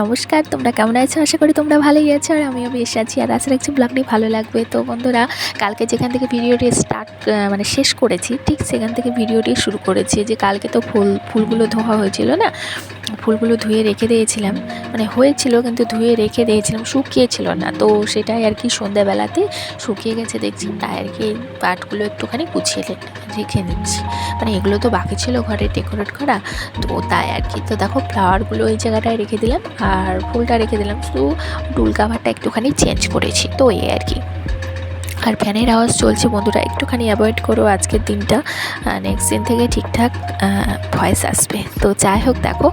নমস্কার, তোমরা কেমন আছো? আশা করি তোমরা ভালোই আছো আর আমিও বেশ আছি। আর আশা রাখছি ব্লগটি ভালো লাগবে। তো বন্ধুরা, কালকে যেখান থেকে ভিডিওটি শেষ করেছি, ঠিক সেখান থেকে ভিডিওটি শুরু করেছি। যে কালকে তো ফুলগুলো ধোয়া হয়েছিল না, ফুলগুলো ধুয়ে রেখে দিয়েছিলাম, হয়েছিল কিন্তু ধুয়ে রেখে দিয়েছিলাম, শুকিয়েছিল না। তো সেটাই আর কি সন্ধ্যাবেলাতে শুকিয়ে গেছে দেখছি, তাই আর কি পাটগুলো একটুখানি গুছিয়ে রেখে নিচ্ছি। এগুলো তো বাকি ছিল ঘরে ডেকোরেট করা, তো তাই আর কি। তো দেখো ফ্লাওয়ারগুলো এই জায়গাটায় রেখে দিলাম আর ফুলটা রেখে দিলাম, শুধু টুল কাভারটা একটুখানি চেঞ্জ করেছি, তো এই আর কি। আর ফ্যানের আওয়াজ চলছে বন্ধুরা, একটুখানি অ্যাভয়েড করো আজকের দিনটা, নেক্সট দিন থেকে ঠিকঠাক ভয়েস আসবে। তো যাই হোক, দেখো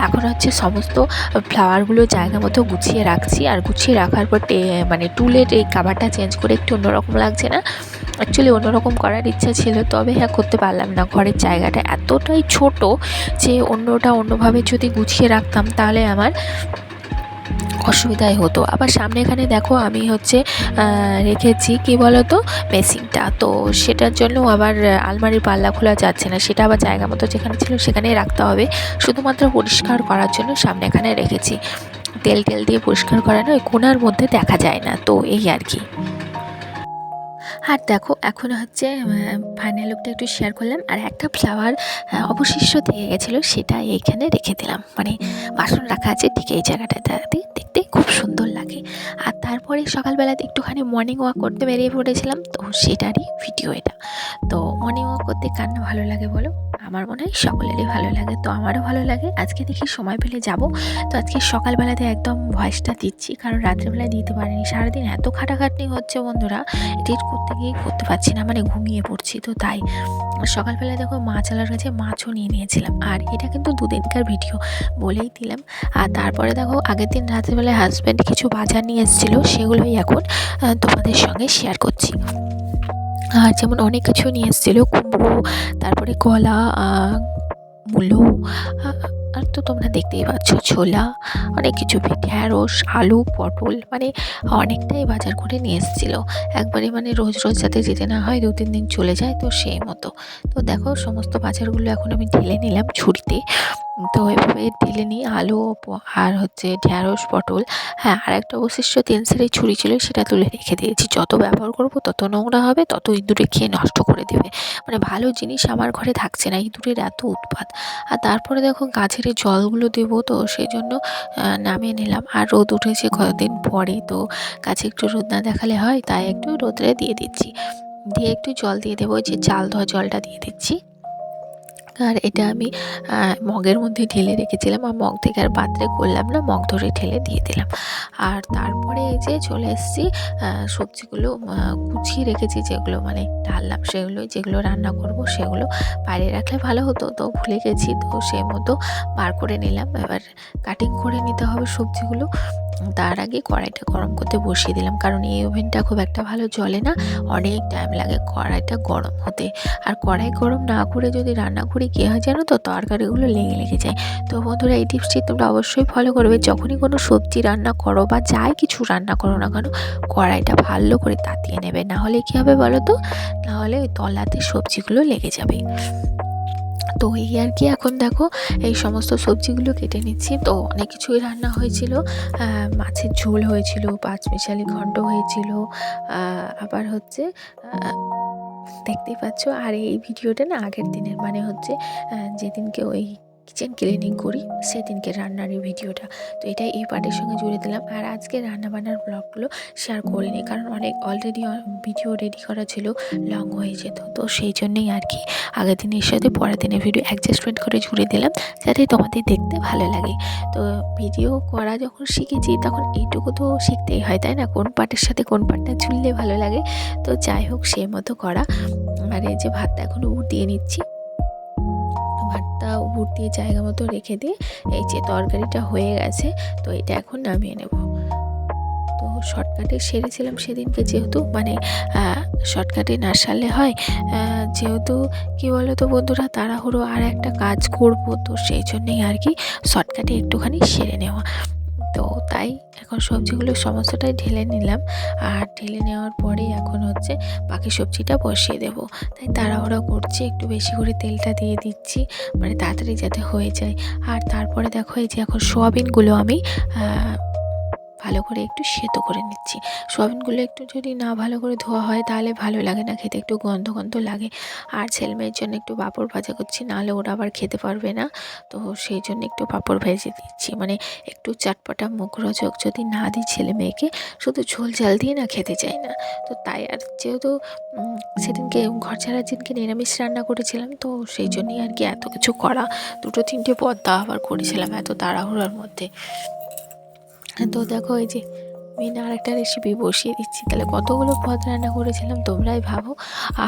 এখন হচ্ছে সমস্ত ফ্লাওয়ারগুলো জায়গা মতো গুছিয়ে রাখছি। আর গুছিয়ে রাখার পর টুলের এই কাভারটা চেঞ্জ করে একটু অন্যরকম লাগছে না? অ্যাকচুয়ালি অন্যরকম করার ইচ্ছা ছিল, তবে হ্যাঁ করতে পারলাম না। ঘরের জায়গাটা এতটাই ছোট যে অন্যভাবে যদি গুছিয়ে রাখতাম তাহলে আমার অসুবিধাই হতো। আবার সামনে এখানে দেখো আমি হচ্ছে রেখেছি কি বলো তো, মেসিংটা। তো সেটার জন্য আবার আলমারির পাল্লা খোলা যাচ্ছে না, সেটা আবার জায়গা মতো যেখানে ছিল সেখানেই রাখতে হবে। শুধুমাত্র পরিষ্কার করার জন্য সামনে এখানে রেখেছি। তেল দিয়ে পরিষ্কার করা না, ওই কোণার মধ্যে দেখা যায় না, তো এই আর কি। আর দেখো এখন হচ্ছে ফাইনাল লুকটা একটু শেয়ার করলাম। আর একটা ফ্লাওয়ার অবশিষ্ট থেকে গেছিলো, সেটা এইখানে রেখে দিলাম, বাসন রাখা আছে ঠিক এই জায়গাটাতে, দেখতে খুব সুন্দর লাগে। আর তারপরে সকালবেলাতে একটুখানি মর্নিং ওয়াক করতে বেরিয়ে পড়েছিলাম, তো সেটারই ভিডিও এটা। তো মর্নিং ওয়াক করতে কার না ভালো লাগে বলো? আমার মনে হয় সকলেরই ভালো লাগে, তো আমারও ভালো লাগে। আজকে দেখি সময় পেলে যাব। তো আজকে সকালবেলাতে একদম ভয়েসটা দিচ্ছি, কারণ রাত্রেবেলায় দিতে পারিনি। সারাদিন এত খাটাখাটনি হচ্ছে বন্ধুরা, এডিট করতে গিয়ে করতে পারছি না, ঘুমিয়ে পড়ছি। তো তাই সকালবেলায় দেখো মাছ আলার কাছে মাছও নিয়ে নিয়েছিলাম। আর এটা কিন্তু দুদিনকার ভিডিও বলেই দিলাম। আর তারপরে দেখো আগের দিন রাত্রেবেলায় হাজব্যান্ড কিছু বাজার নিয়ে এসেছিলো, সেগুলোই এখন তোমাদের সঙ্গে শেয়ার করছি। আর যেমন অনেক কিছু নিয়ে এসেছিলো, কুমড়ো, তারপরে কলা, মূলো, আর তো তোমরা দেখতেই পাচ্ছ ছোলা, অনেক কিছু, ঢ্যাঁড়স, আলু, পটল, অনেকটাই বাজার করে নিয়ে এসেছিলো একবারে। রোজ যাতে যেতে না হয়, 2-3 দিন চলে যায়, তো সেই মতো। তো দেখো সমস্ত বাজারগুলো এখন আমি ঢেলে নিলাম ঝুড়িতে। তো এভাবে ঢেলে নিই আলু আর হচ্ছে ঢ্যাঁড়স, পটল। হ্যাঁ, আর একটা অবশিষ্ট 3 সেরের ছুরি ছিল, সেটা তুলে রেখে দিয়েছি। যত ব্যবহার করবো তত নোংরা হবে, তত ইঁদুরে খেয়ে নষ্ট করে দেবে। ভালো জিনিস আমার ঘরে থাকছে না, ইঁদুরের এত উৎপাত। আর তারপরে দেখো গাছের জলগুলো দেবো, তো সেই জন্য নামিয়ে নিলাম। আর রোদ উঠেছে কয়েকদিন পরে, তো গাছে একটু রোদ না দেখালে হয়, তাই একটু রোদে দিয়ে দিচ্ছি। দিয়ে একটু জল দিয়ে দেবো, যে চাল ধোয়া জলটা দিয়ে দিচ্ছি। আর এটা আমি মগের মধ্যে ঢেলে রেখেছিলাম, আর মগ থেকে আর পাত্রে করলাম না, মগ ধরে ঢেলে দিয়ে দিলাম। আর তারপরে এই যে চলে এসেছি, সবজিগুলো গুছিয়ে রেখেছি, যেগুলো ঢাললাম সেগুলো, যেগুলো রান্না করব সেগুলো বাইরে রাখলে ভালো হতো, তো ভুলে গেছি। তো সেই মতো বার করে নিলাম। এবার কাটিং করে নিতে হবে সবজিগুলো। তার আগে কড়াইটা গরম করতে বসিয়ে দিলাম, কারণ এই ওভেনটা খুব একটা ভালো জ্বলে না, অনেক টাইম লাগে কড়াইটা গরম হতে। আর কড়াই গরম না করে যদি রান্না করি কী হয় জানো তো, তরকারিগুলো লেগে যায়। তো বন্ধুরা, এই টিপসটি তোমরা অবশ্যই ফলো করবে। যখনই কোনো সবজি রান্না করো বা যাই কিছু রান্না করো না কেন, কড়াইটা ভালো করে তাতিয়ে নেবে, না হলে কী হবে বলো তো, না হলে ওই তলাতে সবজিগুলো লেগে যাবে। তো এই আর কি। এখন দেখো এই সমস্ত সবজিগুলো কেটে নিচ্ছি। তো অনেক কিছুই রান্না হয়েছিল, মাছের ঝোল হয়েছিল, পাঁচমিশালি ঘন্ট হয়েছিল, আবার হচ্ছে দেখতেই পাচ্ছ। আর এই ভিডিওটা না আগের দিনের, হচ্ছে যেদিনকে ওই কিচেন ক্লিনিং করি সেদিনকে রান্নার এই ভিডিওটা। তো এটা এই পার্টের সঙ্গে জুড়ে দিলাম। আর আজকে রান্নাবান্নার ব্লগগুলো শেয়ার করিনি, কারণ অলরেডি ভিডিও রেডি করা ছিল, লং হয়ে যেত। তো সেই জন্যেই আর কি আগের দিনের সাথে পরের দিনের ভিডিও অ্যাডজাস্টমেন্ট করে জুড়ে দিলাম, যাতে তোমাদের দেখতে ভালো লাগে। তো ভিডিও করা যখন শিখেছি, তখন এইটুকু তো শিখতেই হয়, তাই না? কোন পার্টের সাথে কোন পার্টটা ঝুললে ভালো লাগে। তো যাই হোক, সেই মতো করা। আর এই যে ভাতটা এখন উঠ দিয়ে নিচ্ছি, ভাতটা উঠ দিয়ে জায়গা মতো রেখে দিয়ে এই যে তরকারিটা হয়ে গেছে, তো এটা এখন নামিয়ে নেব। তো শর্টকাটে সেরেছিলাম সেদিনকে, যেহেতু শর্টকাটে না সারলে হয়, যেহেতু কী বলো তো বন্ধুরা, তাড়াহুড়ো আর একটা কাজ করব, তো সেই জন্যেই আর কি শর্টকাটে একটুখানি সেরে নেওয়া। তো তাই এখন সবজিগুলো সমস্তটাই ঢেলে নিলাম, আর ঢেলে নেওয়ার পরেই এখন হচ্ছে বাকি সবজিটা বসিয়ে দেব। তাই তাড়াহুড়ো করছি, একটু বেশি করে তেলটা দিয়ে দিচ্ছি, মানে তাড়াতাড়ি যাতে হয়ে যায়। আর তারপরে দেখো এই যে এখন সোয়াবিনগুলো আমি ভালো করে একটু সেদ্ধ করে নিচ্ছি। সোয়াবিনগুলো একটু যদি না ভালো করে ধোয়া হয় তাহলে ভালো লাগে না খেতে, একটু গন্ধ গন্ধ লাগে। আর ছেলেমেয়ের জন্য একটু পাঁপড় ভাজা করছি, নাহলে ওরা আবার খেতে পারবে না। তো সেই জন্য একটু পাঁপড় ভেজে দিচ্ছি, মানে একটু চটপটা মুখরোচক যদি না দিই ছেলে মেয়েকে, শুধু ঝোল ঝাল দিয়ে না খেতে চায় না। তো তাই, আর যেহেতু সেদিনকে ঘর ছাড়ার দিনকে নিরামিষ রান্না করেছিলাম, তো সেই জন্যই আর কি এত কিছু করা, দুটো তিনটে পদ আবার করেছিলাম এত তাড়াহুড়োর মধ্যে। তো দেখো এই যে মেন আরেকটা রেসিপি বসিয়ে দিচ্ছি, তাহলে কতগুলো পদ রান্না করেছিলাম তোমরাই ভাবো।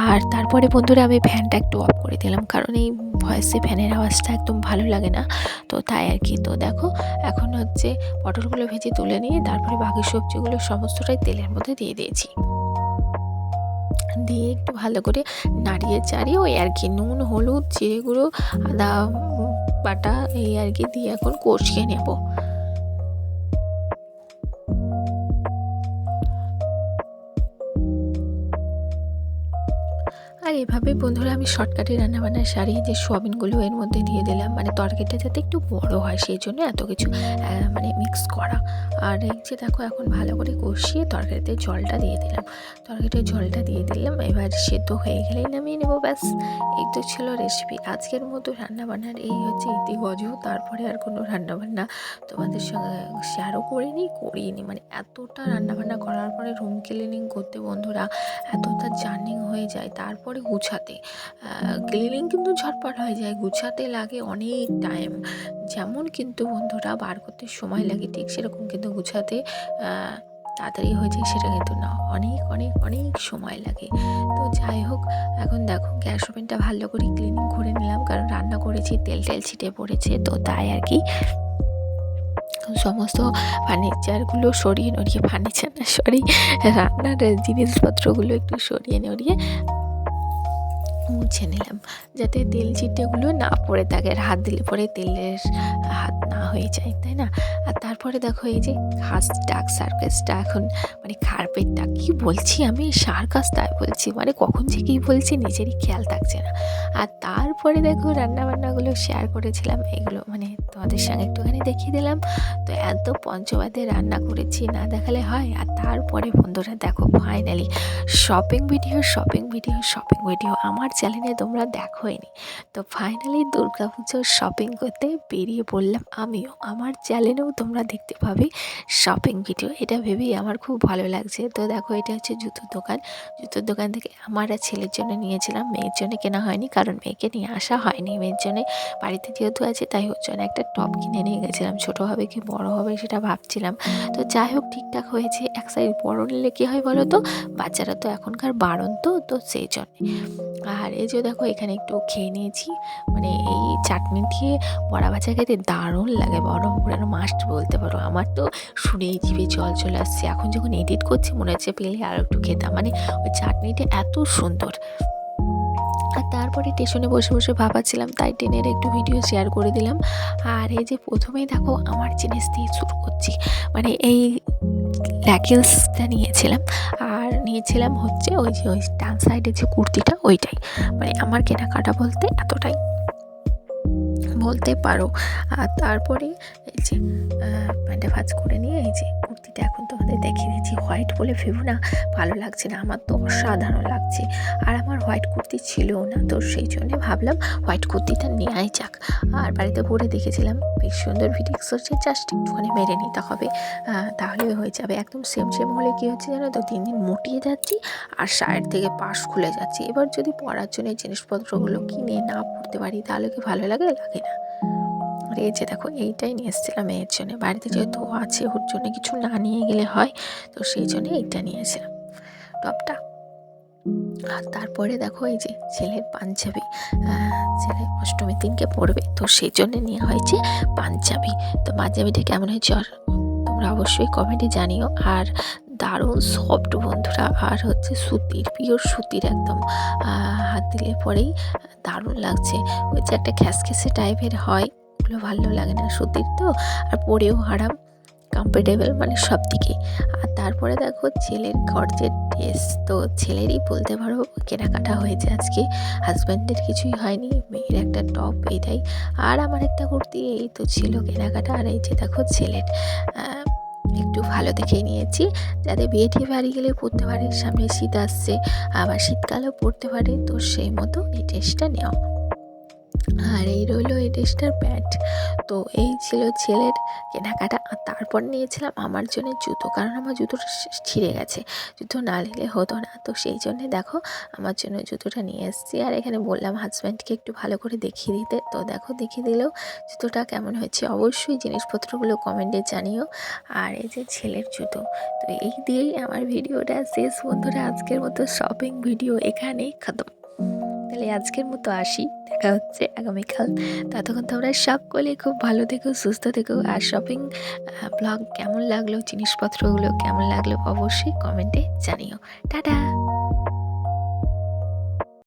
আর তারপরে বন্ধুরা আমি ফ্যানটা একটু অফ করে দিলাম, কারণ এই ভয়েসে ফ্যানের আওয়াজটা একদম ভালো লাগে না, তো তাই আর কি। তো দেখো এখন হচ্ছে পটলগুলো ভেজে তুলে নিয়ে তারপরে বাকি সবজিগুলো সমস্তটাই তেলের মধ্যে দিয়ে দিয়েছি, দিয়ে একটু ভালো করে নাড়িয়ে চাড়িয়ে ওই আর কি নুন হলুদ জিরে গুঁড়ো আদা বাটা এই আর কি দিয়ে এখন কষিয়ে নেব। আর এভাবে বন্ধুরা আমি শর্টকাটে রান্নাবান্না সারি, যে সোয়াবিনগুলো এর মধ্যে দিয়ে দিলাম, মানে তরকারিটা যাতে একটু বড় হয় সেই জন্য এত কিছু মানে মিক্স করা। আর এই যে দেখো এখন ভালো করে কষিয়ে তরকারিতে জলটা দিয়ে দিলাম, তরকারিতে জলটা দিয়ে দিলাম, এবার সেদ্ধ হয়ে গেলেই নামিয়ে নেবো, ব্যাস। এই তো ছিল রেসিপি আজকের মতো রান্নাবান্নার, এই হচ্ছে ইতিগজ। তারপরে আর কোনো রান্নাবান্না তোমাদের সঙ্গে শেয়ারও করিনি, মানে এতটা রান্নাবান্না করার পরে রুম ক্লিনিং করতে বন্ধুরা এতটা জার্নিং হয়ে যায়, তারপরে গুছাতে ক্লিনিং কিন্তু ঝটপট হয়ে যায়, গুছাতে লাগে অনেক টাইম। যেমন কিন্তু বন্ধুরা বার করতে সময় লাগে, ঠিক সেরকম কিন্তু গুছাতে তাড়াতাড়ি হয়ে যায় সেটা কিন্তু না, অনেক অনেক অনেক সময় লাগে। তো যাই হোক, এখন দেখো গ্যাস ওভেনটা ভালো করে ক্লিনিং করে নিলাম, কারণ রান্না করেছি তেল টেল ছিটে পড়েছে, তো তাই আর কি সমস্ত ফার্নিচারগুলো সরিয়ে নড়িয়ে, ফার্নিচার না সরি, রান্নার জিনিসপত্রগুলো একটু সরিয়ে নড়িয়ে মুছে নিলাম, যাতে তেল ছিটেগুলো না পড়ে থাকে, আর হাত দিলে পরে তেলের হাত না হয়ে যায়, তাই না। আর তারপরে দেখো এই যে ডাক সার্কাসটা এখন, মানে কার্পেটটা কি বলছি আমি, সার্কাস তাই বলছি, মানে কখন যে কী বলছি নিজেরই খেয়াল থাকছে না। আর তারপরে দেখো রান্নাবান্নাগুলো শেয়ার করেছিলাম, এগুলো মানে তোমাদের সঙ্গে একটুখানি দেখিয়ে দিলাম। তো এত পঞ্চবাদে রান্না করেছি, না দেখালে হয়। আর তারপরে বন্ধুরা দেখো ফাইনালি শপিং ভিডিও আমার চ্যানেলে তোমরা দেখোইনি, তো ফাইনালি দুর্গাপুজোর শপিং করতে বেরিয়ে পড়লাম আমিও, আমার চ্যানেলেও তোমরা দেখতে পাবে শপিং ভিডিও, এটা ভেবেই আমার খুব ভালো লাগছে। তো দেখো এটা হচ্ছে জুতোর দোকান থেকে আমার আর ছেলের জন্য নিয়েছিলাম, মেয়ের জন্য কেনা হয়নি, কারণ মেয়েকে নিয়ে আসা হয়নি, মেয়ের জন্য বাড়িতে যেহেতু আছে তাই ওর জন্য একটা টপ কিনে নিয়ে গেছিলাম, ছোটো হবে কি বড় হবে সেটা ভাবছিলাম। তো যাই হোক ঠিকঠাক হয়েছে, এক সাইজ বড় নিলে কী হয় বলো তো, বাচ্চারা তো এখনকার বারণ, তো সেই জন্যে। আর এই যে দেখো এখানে একটু খেয়ে নিয়েছি, মানে এই চাটনি দিয়ে বড়া ভাজা খেতে দারুণ লাগে, পুরানো মাস্ট বলতে পারো। আমার তো শুনেই জিভে জল চলে আসছে, এখন যখন এডিট করছি মনে হচ্ছে পেলে আর একটু খেতাম, মানে ওই চাটনিটা এত সুন্দর। আর তারপরে স্টেশনে বসে বসে ভাবাচ্ছিলাম, তাই ট্রেনের একটু ভিডিও শেয়ার করে দিলাম। আর এই যে প্রথমেই দেখো আমার জিনিস দিয়ে শুরু করছি, মানে এই লেগিংসটা নিয়েছিলাম, আর নিয়েছিলাম হচ্ছে ওই ডান সাইডের যে কুর্তিটা ওইটাই, মানে আমার কেনাকাটা বলতে এতটাই বলতে পারো। আর তারপরে এই যে প্যান্টটা ভাঁজ করে নিয়ে এই যে কুর্তিটা এখন তোমাদের দেখিয়ে দিচ্ছি, হোয়াইট বলে ভেবো না, ভালো লাগছে না, আমার তো অসাধারণ লাগছে। আর আমার হোয়াইট কুর্তি ছিলও না, তো সেই জন্য ভাবলাম হোয়াইট কুর্তিটা নেওয়াই যাক। আর বাড়িতে পরে দেখেছিলাম বেশ সুন্দর ভিডিক্স হচ্ছে, জাস্ট একটুখানি মেরে নিতে হবে, তাহলে হয়ে যাবে। একদম সেম হলে কী হচ্ছে জানো তো, দিন দিন মোটিয়ে যাচ্ছি আর সাইড থেকে পাশ খুলে যাচ্ছে। এবার যদি পরার জন্য এই জিনিসপত্রগুলো কিনে না পড়তে পারি তাহলে কি ভালো লাগে না। আর এই যে দেখো এইটাই নিয়ে এসেছিলাম মেয়ের জন্য, বাড়িতে যেহেতু আছে ওর জন্য কিছু না নিয়ে গেলে হয়, তো সেই জন্য এইটা নিয়েছিলাম টপটা। আর তারপরে দেখো এই যে ছেলের পাঞ্জাবি, ছেলে অষ্টমীর দিনকে পরবে, তো সেই জন্য নেওয়া হয়েছে পাঞ্জাবি। তো পাঞ্জাবিটা কেমন হয়েছে তোমরা অবশ্যই কমেন্টে জানিও। আর দারুণ সফট বন্ধুরা, আর হচ্ছে সুতির, পিওর সুতির একদম, হাত দিলে পরেই দারুণ লাগছে। ওই যে একটা খ্যাসখ্যাসে টাইপের হয়, ওগুলো ভালো লাগে না, সুতির তো, আর পরেও আরাম। কমফোর্টেবল মানে সব দিকেই। আর তারপরে দেখো ছেলের গর্জের ড্রেস, তো ছেলেরই বলতে পারো কেনাকাটা হয়েছে আজকে, হাজব্যান্ডের কিছুই হয়নি, মেয়ের একটা টপ এটাই, আর আমার একটা কুর্তি, এই তো ছিল কেনাকাটা। আর এই যে দেখো ছেলের একটু ভালো দেখেই নিয়েছি, যাতে বিয়ে টিয়ে বাড়ি গেলে পরতে পারে, সামনে শীত আসছে, আবার শীতকালেও পরতে পারে, তো সেই মতো এই ড্রেসটা নেওয়া। আর এই রইল এই ড্রেসটার প্যান্ট। তো এই ছিল ছেলের কেনাকাটা। আর তারপর নিয়েছিলাম আমার জন্য জুতো, কারণ আমার জুতোটা ছিঁড়ে গেছে, জুতো না নিলে হতো না, তো সেই জন্যে দেখো আমার জন্য জুতোটা নিয়ে এসেছি। আর এখানে বললাম হাজব্যান্ডকে একটু ভালো করে দেখিয়ে দিতে, তো দেখো দেখিয়ে দিলেও জুতোটা কেমন হয়েছে অবশ্যই জিনিসপত্রগুলো কমেন্টে জানিও। আর এই যে ছেলের জুতো, তো এই দিয়েই আমার ভিডিওটা শেষ বন্ধুরা। আজকের মতো শপিং ভিডিও এখানেই খতম। তাহলে আজকের মতো আসি, দেখা হচ্ছে আগামীকাল। ততক্ষণ তোমরা সকলে খুব ভালো থেকো, সুস্থ থেকো। আর শপিং ব্লগ কেমন লাগলো, জিনিসপত্রগুলো কেমন লাগলো অবশ্যই কমেন্টে জানিও। টাটা।